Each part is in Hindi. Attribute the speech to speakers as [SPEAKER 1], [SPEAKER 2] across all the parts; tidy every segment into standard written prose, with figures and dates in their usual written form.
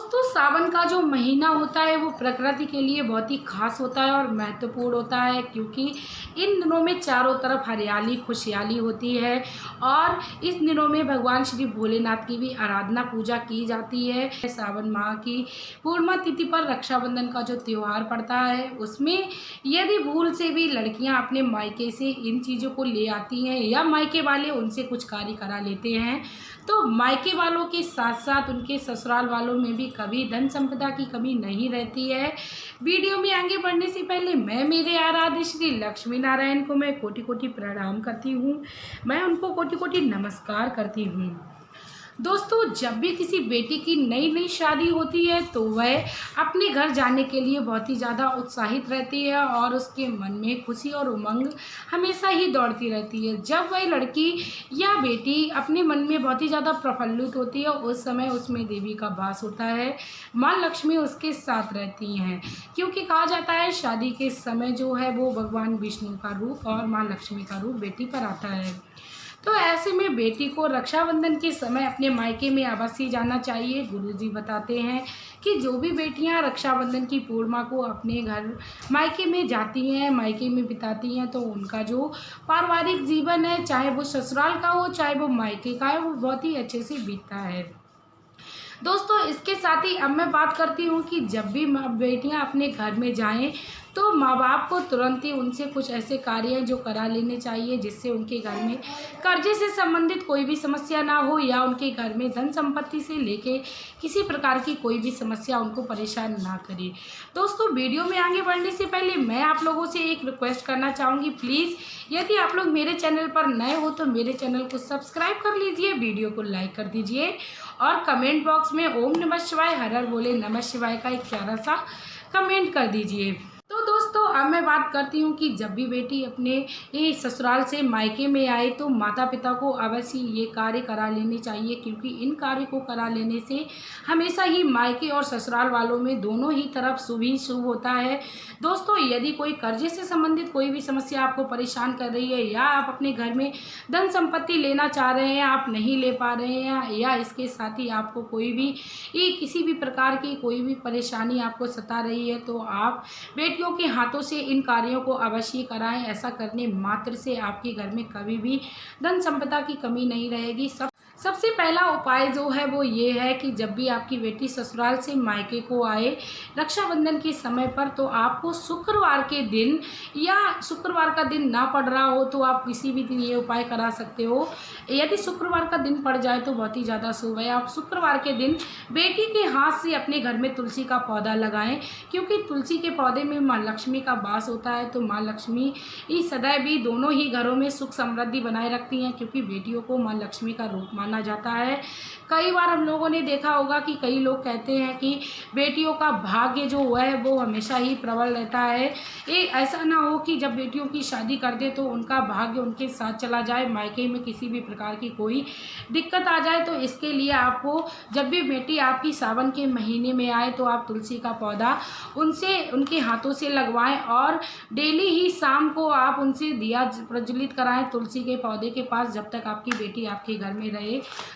[SPEAKER 1] दोस्तों सावन का जो महीना होता है वो प्रकृति के लिए बहुत ही खास होता है और महत्वपूर्ण होता है, क्योंकि इन दिनों में चारों तरफ हरियाली खुशहाली होती है और इस दिनों में भगवान श्री भोलेनाथ की भी आराधना पूजा की जाती है। सावन माह की पूर्णिमा तिथि पर रक्षाबंधन का जो त्यौहार पड़ता है उसमें यदि भूल से भी लड़कियां अपने मायके से इन चीज़ों को ले आती हैं या मायके वाले उनसे कुछ कार्य करा लेते हैं, तो मायके वालों के साथ साथ उनके ससुराल वालों में भी कभी धन संपदा की कमी नहीं रहती है। वीडियो में आगे बढ़ने से पहले मैं मेरे आराध्य श्री लक्ष्मी नारायण को मैं कोटि कोटि प्रणाम करती हूँ, मैं उनको कोटि कोटि नमस्कार करती हूँ। दोस्तों जब भी किसी बेटी की नई नई शादी होती है तो वह अपने घर जाने के लिए बहुत ही ज़्यादा उत्साहित रहती है और उसके मन में खुशी और उमंग हमेशा ही दौड़ती रहती है। जब वह लड़की या बेटी अपने मन में बहुत ही ज़्यादा प्रफुल्लित होती है उस समय उसमें देवी का वास होता है, माँ लक्ष्मी उसके साथ रहती हैं, क्योंकि कहा जाता है शादी के समय जो है वो भगवान विष्णु का रूप और माँ लक्ष्मी का रूप बेटी पर आता है। तो ऐसे में बेटी को रक्षाबंधन के समय अपने मायके में अवश्य जाना चाहिए। गुरुजी बताते हैं कि जो भी बेटियां रक्षाबंधन की पूर्णिमा को अपने घर मायके में जाती हैं, मायके में बिताती हैं, तो उनका जो पारिवारिक जीवन है, चाहे वो ससुराल का हो चाहे वो मायके का है, वो बहुत ही अच्छे से बीतता है। दोस्तों इसके साथ ही अब मैं बात करती हूँ कि जब भी बेटियाँ अपने घर में जाएं तो माँ बाप को तुरंत ही उनसे कुछ ऐसे कार्य हैं जो करा लेने चाहिए जिससे उनके घर में कर्जे से संबंधित कोई भी समस्या ना हो या उनके घर में धन संपत्ति से लेके किसी प्रकार की कोई भी समस्या उनको परेशान ना करे। दोस्तों वीडियो में आगे बढ़ने से पहले मैं आप लोगों से एक रिक्वेस्ट करना चाहूँगी, प्लीज़ यदि आप लोग मेरे चैनल पर नए हो तो मेरे चैनल को सब्सक्राइब कर लीजिए, वीडियो को लाइक कर दीजिए और कमेंट बॉक्स में ओम नमः शिवाय हर हर बोले नमः शिवाय का एक प्यारा सा कमेंट कर दीजिए। तो दोस्तों अब मैं बात करती हूँ कि जब भी बेटी अपने ससुराल से मायके में आए तो माता पिता को अवश्य ये कार्य करा लेने चाहिए, क्योंकि इन कार्य को करा लेने से हमेशा ही मायके और ससुराल वालों में दोनों ही तरफ शुभ ही शुभ होता है। दोस्तों यदि कोई कर्जे से संबंधित कोई भी समस्या आपको परेशान कर रही है या आप अपने घर में धन संपत्ति लेना चाह रहे हैं, आप नहीं ले पा रहे हैं, या इसके साथ ही आपको कोई भी किसी भी प्रकार की कोई भी परेशानी आपको सता रही है, तो आप बेटियों के हाथों से इन कार्यों को अवश्य कराएं। ऐसा करने मात्र से आपके घर में कभी भी धन संपदा की कमी नहीं रहेगी। सबसे पहला उपाय जो है वो ये है कि जब भी आपकी बेटी ससुराल से मायके को आए रक्षाबंधन के समय पर, तो आपको शुक्रवार के दिन या शुक्रवार का दिन ना पड़ रहा हो तो आप किसी भी दिन ये उपाय करा सकते हो। यदि शुक्रवार का दिन पड़ जाए तो बहुत ही ज़्यादा शुभ है। आप शुक्रवार के दिन बेटी के हाथ से अपने घर में तुलसी का पौधा लगाएं, क्योंकि तुलसी के पौधे में माँ लक्ष्मी का वास होता है। तो माँ लक्ष्मी सदैव भी दोनों ही घरों में सुख समृद्धि बनाए रखती हैं, क्योंकि बेटियों को माँ लक्ष्मी का रूप माना जाता है। कई बार हम लोगों ने देखा होगा कि कई लोग कहते हैं कि बेटियों का भाग्य जो है वो हमेशा ही प्रबल रहता है। ऐसा ना हो कि जब बेटियों की शादी कर दे तो उनका भाग्य उनके साथ चला जाए, मायके में किसी भी प्रकार की कोई दिक्कत आ जाए। तो इसके लिए आपको जब भी बेटी आपकी सावन के महीने में आए तो आप तुलसी का पौधा उनके हाथों से लगवाएं और डेली ही शाम को आप उनसे दिया प्रज्वलित कराएं तुलसी के पौधे के पास, जब तक आपकी बेटी आपके घर में रहे।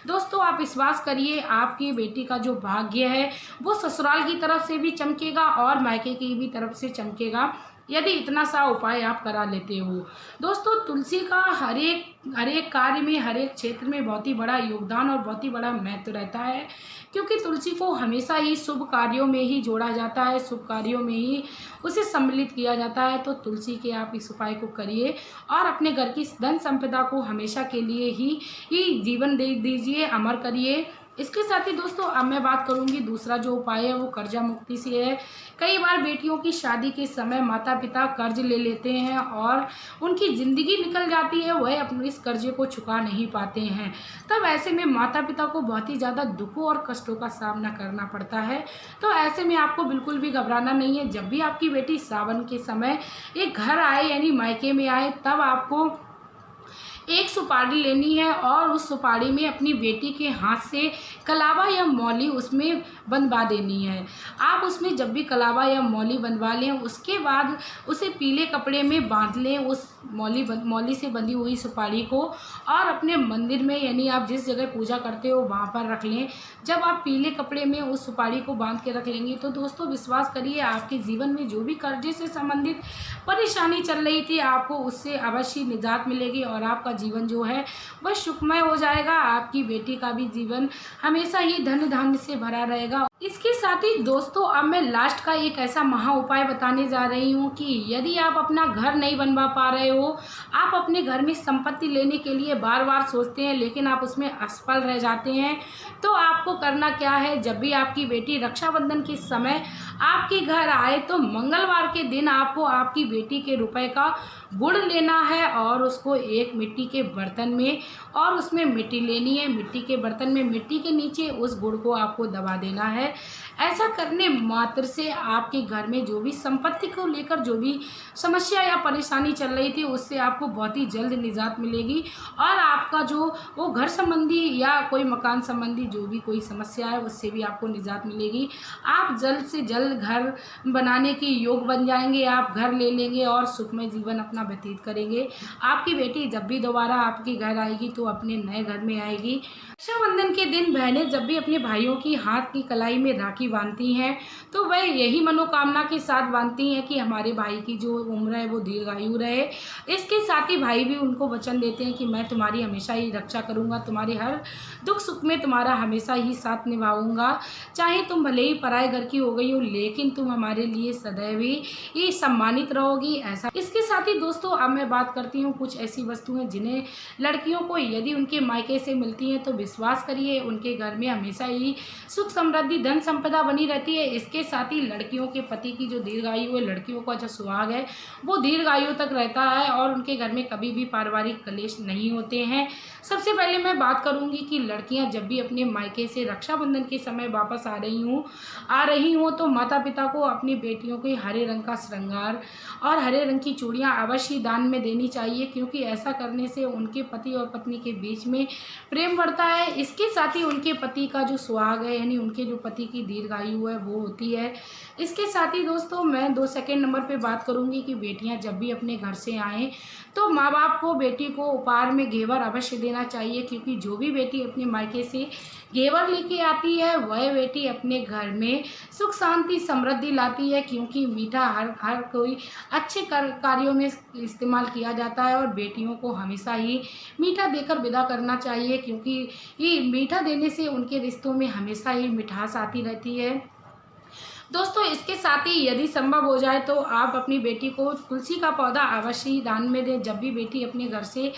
[SPEAKER 1] दोस्तों आप विश्वास करिए, आपकी बेटी का जो भाग्य है वो ससुराल की तरफ से भी चमकेगा और मायके की भी तरफ से चमकेगा, यदि इतना सा उपाय आप करा लेते हो। दोस्तों तुलसी का हर एक कार्य में, हर एक क्षेत्र में बहुत ही बड़ा योगदान और बहुत ही बड़ा महत्व रहता है, क्योंकि तुलसी को हमेशा ही शुभ कार्यों में ही जोड़ा जाता है, शुभ कार्यों में ही उसे सम्मिलित किया जाता है। तो तुलसी के आप इस उपाय को करिए और अपने घर की धन संपदा को हमेशा के लिए ही जीवन दे दीजिए, अमर करिए। इसके साथ ही दोस्तों अब मैं बात करूंगी दूसरा जो उपाय है वो कर्जा मुक्ति से है। कई बार बेटियों की शादी के समय माता पिता कर्ज ले लेते हैं और उनकी ज़िंदगी निकल जाती है, वह अपने इस कर्जे को चुका नहीं पाते हैं। तब ऐसे में माता पिता को बहुत ही ज़्यादा दुखों और कष्टों का सामना करना पड़ता है। तो ऐसे में आपको बिल्कुल भी घबराना नहीं है। जब भी आपकी बेटी सावन के समय एक घर आए यानी मायके में आए, तब आपको एक सुपारी लेनी है और उस सुपारी में अपनी बेटी के हाथ से कलावा या मौली उसमें बंधवा देनी है। आप उसमें जब भी कलावा या मौली बंधवा लें, उसके बाद उसे पीले कपड़े में बांध लें, उस मौली से बंधी हुई सुपारी को, और अपने मंदिर में यानी आप जिस जगह पूजा करते हो वहाँ पर रख लें। जब आप पीले कपड़े में उस सुपारी को बांध के रख लेंगे तो दोस्तों विश्वास करिए, आपके जीवन में जो भी कर्जे से संबंधित परेशानी चल रही थी, आपको उससे अवश्य निजात मिलेगी और आपका जीवन जो है वह सुखमय हो जाएगा। आपकी बेटी का भी जीवन हमेशा ही धन धान्य से भरा रहेगा। इसके साथ ही दोस्तों अब मैं लास्ट का एक ऐसा महा उपाय बताने जा रही हूँ कि यदि आप अपना घर नहीं बनवा पा रहे हो, आप अपने घर में संपत्ति लेने के लिए बार बार सोचते हैं लेकिन आप उसमें असफल रह जाते हैं, तो आपको करना क्या है, जब भी आपकी बेटी रक्षाबंधन के समय आपके घर आए तो मंगलवार के दिन आपको आपकी बेटी के रुपए का गुड़ लेना है और उसको एक मिट्टी के बर्तन में, और उसमें मिट्टी लेनी है, मिट्टी के बर्तन में मिट्टी के नीचे उस गुड़ को आपको दबा देना है। ऐसा करने मात्र से आपके घर में जो भी संपत्ति को लेकर जो भी समस्या या परेशानी चल रही थी उससे आपको बहुत ही जल्द निजात मिलेगी और आपका जो वो घर संबंधी या कोई मकान संबंधी जो भी कोई समस्या है उससे भी आपको निजात मिलेगी। आप जल्द से जल्द घर बनाने की योग बन जाएंगे, आप घर ले लेंगे और सुखमय जीवन अपना व्यतीत करेंगे। आपकी बेटी जब भी दोबारा आपके घर आएगी तो अपने नए घर में आएगी। रक्षाबंधन के दिन बहनें जब भी अपने भाइयों की हाथ की कलाई में राखी बांधती हैं तो वह यही मनोकामना के साथ बांधती हैं कि हमारे भाई की जो उम्र है वो दीर्घायु रहे। इसके साथ ही भाई भी उनको वचन देते हैं कि मैं तुम्हारी हमेशा ही रक्षा करूंगा, तुम्हारे हर दुख सुख में तुम्हारा हमेशा ही साथ निभाऊंगा, चाहे तुम भले ही पराए घर की हो गई हो लेकिन तुम हमारे लिए सदैव ही सम्मानित रहोगी। ऐसा इसके साथ ही दोस्तों अब मैं बात करती हूँ कुछ ऐसी वस्तुएं जिन्हें लड़कियों को यदि उनके मायके से मिलती हैं तो विश्वास करिए उनके घर में हमेशा ही सुख समृद्धि धन संपदा बनी रहती है। इसके साथ ही लड़कियों के पति की जो दीर्घायु है, लड़कियों का जो सुहाग है वो दीर्घायु तक रहता है और उनके घर में कभी भी पारिवारिक कलेश नहीं होते हैं। सबसे पहले मैं बात करूंगी कि लड़कियां जब भी अपने मायके से रक्षाबंधन के समय वापस आ रही हूँ तो माता पिता को अपनी बेटियों के हरे रंग का श्रृंगार और हरे रंग की चूड़ियाँ अवश्य दान में देनी चाहिए, क्योंकि ऐसा करने से उनके पति और पत्नी के बीच में प्रेम बढ़ता है। इसके साथ ही उनके पति का जो सुहाग है यानी उनके जो पति की दीर्घायु है वो होती है। इसके साथ ही दोस्तों मैं 2 सेकंड नंबर पे बात करूंगी कि बेटियां जब भी अपने घर से आएँ तो माँ बाप को बेटी को उपहार में घेवर अवश्य देना चाहिए, क्योंकि जो भी बेटी अपने मायके से घेवर लेके आती है वह बेटी अपने घर में सुख शांति समृद्धि लाती है, क्योंकि मीठा हर कोई अच्छे कार्यों में इस्तेमाल किया जाता है और बेटियों को हमेशा ही मीठा देकर विदा करना चाहिए, क्योंकि ये मीठा देने से उनके रिश्तों में हमेशा ही मिठास आती रहती है। दोस्तों इसके साथ ही यदि संभव हो जाए तो आप अपनी बेटी को तुलसी का पौधा अवश्य ही दान में दें। जब भी बेटी अपने घर से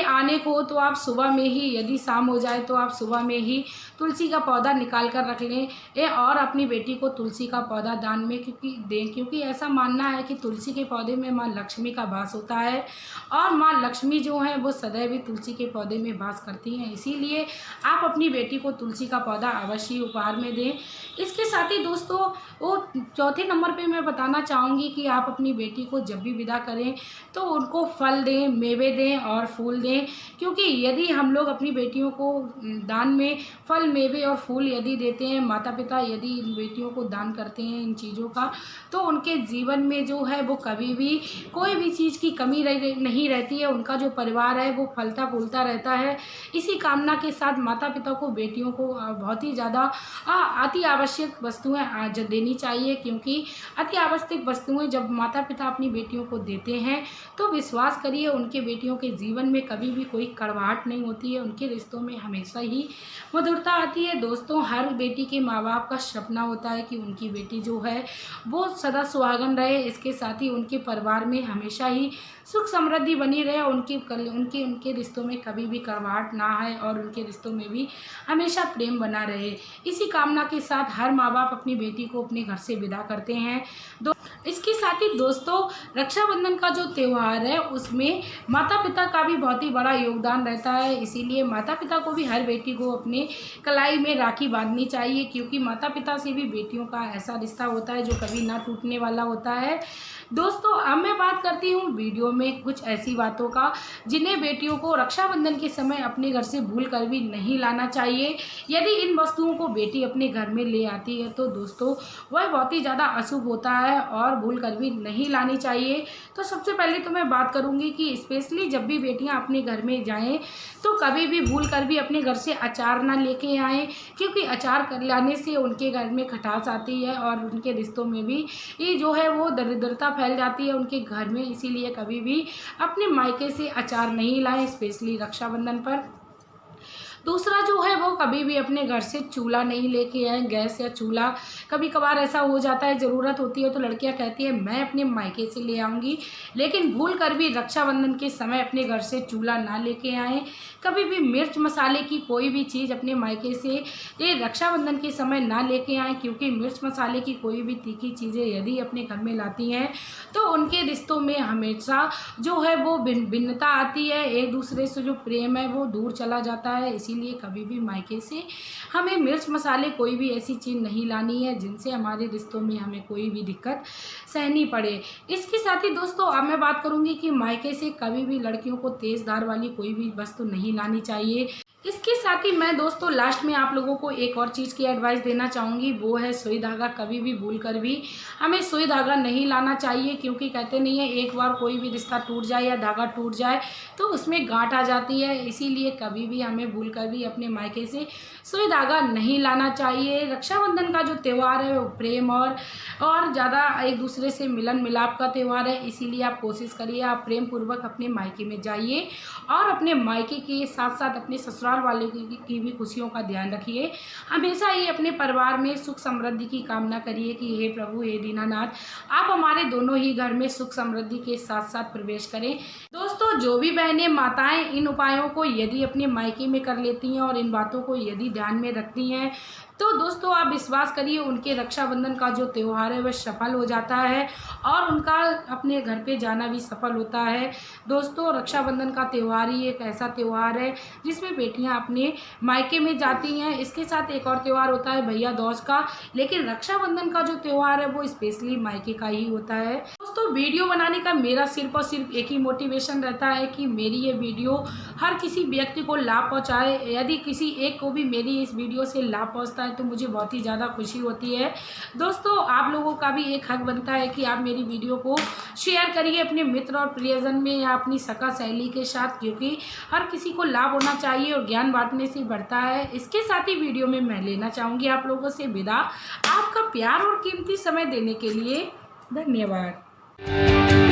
[SPEAKER 1] आने को तो आप सुबह में ही, यदि शाम हो जाए तो आप सुबह में ही तुलसी का पौधा निकाल कर रख लें और अपनी बेटी को तुलसी का पौधा दान में क्योंकि ऐसा मानना है कि तुलसी के पौधे में माँ लक्ष्मी का वास होता है और माँ लक्ष्मी जो है वो सदैव ही तुलसी के पौधे में वास करती हैं, इसीलिए आप अपनी बेटी को तुलसी का पौधा अवश्य उपहार में दें। इसके साथ ही दोस्तों वो चौथे नंबर पे मैं बताना चाहूँगी कि आप अपनी बेटी को जब भी विदा करें तो उनको फल दें, मेवे दें और फूल दें, क्योंकि यदि हम लोग अपनी बेटियों को दान में फल मेवे और फूल यदि देते हैं, माता पिता यदि इन बेटियों को दान करते हैं इन चीज़ों का, तो उनके जीवन में जो है वो कभी भी कोई भी चीज़ की कमी नहीं रहती है। उनका जो परिवार है वो फलता फूलता रहता है। इसी कामना के साथ माता पिता को बेटियों को बहुत ही ज़्यादा अति आवश्यक वस्तुएं देनी चाहिए, क्योंकि अति आवश्यक वस्तुएं जब माता पिता अपनी बेटियों को देते हैं तो विश्वास करिए उनके बेटियों के जीवन में कभी भी कोई कड़वाहट नहीं होती है, उनके रिश्तों में हमेशा ही मधुरता आती है। दोस्तों हर बेटी के माँ बाप का सपना होता है कि उनकी बेटी जो है वो सदा सुहागन रहे, इसके साथ ही उनके परिवार में हमेशा ही सुख समृद्धि बनी रहे, उनके रिश्तों में कभी भी कड़वाहट ना आए और उनके रिश्तों में भी हमेशा प्रेम बना रहे। इसी कामना के साथ हर माँ बाप अपनी बेटी को अपने अपने घर से विदा करते हैं। इसके साथ ही दोस्तों रक्षाबंधन का जो त्यौहार है उसमें माता पिता का भी बहुत ही बड़ा योगदान रहता है, इसीलिए माता पिता को भी हर बेटी को अपने कलाई में राखी बांधनी चाहिए, क्योंकि माता पिता से भी बेटियों का ऐसा रिश्ता होता है जो कभी ना टूटने वाला होता है। दोस्तों अब मैं बात करती हूँ वीडियो में कुछ ऐसी बातों का जिन्हें बेटियों को रक्षाबंधन के समय अपने घर से भूल कर भी नहीं लाना चाहिए। यदि इन वस्तुओं को बेटी अपने घर में ले आती है तो दोस्तों वह बहुत ही ज़्यादा अशुभ होता है और भूल कर भी नहीं लानी चाहिए। तो सबसे पहले तो मैं बात करूँगी कि स्पेशली जब भी बेटियाँ अपने घर में जाएँ तो कभी भी भूल कर भी अपने घर से अचार ना लेके आएँ, क्योंकि अचार कर लाने से उनके घर में खटास आती है और उनके रिश्तों में भी ये जो है वो दरिद्रता फैल जाती है उनके घर में। इसीलिए कभी भी अपने मायके से अचार नहीं लाएं, स्पेशली रक्षाबंधन पर। दूसरा जो है वो कभी भी अपने घर से चूल्हा नहीं लेके आए, गैस या चूल्हा। कभी कभार ऐसा हो जाता है, ज़रूरत होती है तो लड़कियां कहती है मैं अपने मायके से ले आऊँगी, लेकिन भूल कर भी रक्षाबंधन के समय अपने घर से चूल्हा ना लेके आएँ। कभी भी मिर्च मसाले की कोई भी चीज़ अपने मायके से ये रक्षाबंधन के समय ना लेके आएँ, क्योंकि मिर्च मसाले की कोई भी तीखी चीज़ें यदि अपने घर में लाती हैं तो उनके रिश्तों में हमेशा जो है वो भिन्नता आती है, एक दूसरे से जो प्रेम है वो दूर चला जाता है। इसीलिए कभी भी मायके से हमें मिर्च मसाले कोई भी ऐसी चीज़ नहीं लानी है जिनसे हमारे रिश्तों में हमें कोई भी दिक्कत सहनी पड़े। इसके साथ ही दोस्तों अब मैं बात करूंगी कि मायके से कभी भी लड़कियों को तेज़ धार वाली कोई भी वस्तु नहीं लानी चाहिए। इसके साथ ही मैं दोस्तों लास्ट में आप लोगों को एक और चीज़ की एडवाइस देना चाहूँगी, वो है सुई धागा। कभी भी भूल कर भी हमें सुई धागा नहीं लाना चाहिए, क्योंकि कहते नहीं है एक बार कोई भी रिश्ता टूट जाए या धागा टूट जाए तो उसमें गांठ आ जाती है। इसीलिए कभी भी हमें भूल कर भी अपने मायके से सुई धागा नहीं लाना चाहिए। रक्षाबंधन का जो त्यौहार है वो प्रेम और ज़्यादा एक दूसरे से मिलन मिलाप का त्यौहार है, इसीलिए आप कोशिश करिए आप प्रेम पूर्वक अपने मायके में जाइए और अपने मायके के साथ साथ अपने ससुराल वाले की भी खुशियों का ध्यान रखिए। हमेशा ही अपने परिवार में सुख समृद्धि की कामना करिए कि हे प्रभु हे दीनानाथ आप हमारे दोनों ही घर में सुख समृद्धि के साथ साथ प्रवेश करें। दोस्तों जो भी बहनें माताएं इन उपायों को यदि अपने मायके में कर लेती हैं और इन बातों को यदि ध्यान में रखती हैं तो दोस्तों आप विश्वास करिए उनके रक्षाबंधन का जो त्यौहार है वह सफल हो जाता है और उनका अपने घर पे जाना भी सफल होता है। दोस्तों रक्षाबंधन का त्यौहार ही एक ऐसा त्यौहार है जिसमें बेटियां अपने मायके में जाती हैं। इसके साथ एक और त्यौहार होता है भैया दूज का, लेकिन रक्षाबंधन का जो त्यौहार है वो स्पेशली मायके का ही होता है। दोस्तों वीडियो बनाने का मेरा सिर्फ और सिर्फ एक ही मोटिवेशन रहता है कि मेरी ये वीडियो हर किसी व्यक्ति को लाभ पहुँचाए। यदि किसी एक को भी मेरी इस वीडियो से लाभ पहुँचता है तो मुझे बहुत ही ज़्यादा खुशी होती है। दोस्तों आप लोगों का भी एक हक बनता है कि आप मेरी वीडियो को शेयर करिए अपने मित्र और प्रियजन में या अपनी सखा सहेली के साथ, क्योंकि हर किसी को लाभ होना चाहिए और ज्ञान बांटने से बढ़ता है। इसके साथ ही वीडियो में मैं लेना चाहूँगी आप लोगों से विदा। आपका प्यार और कीमती समय देने के लिए धन्यवाद।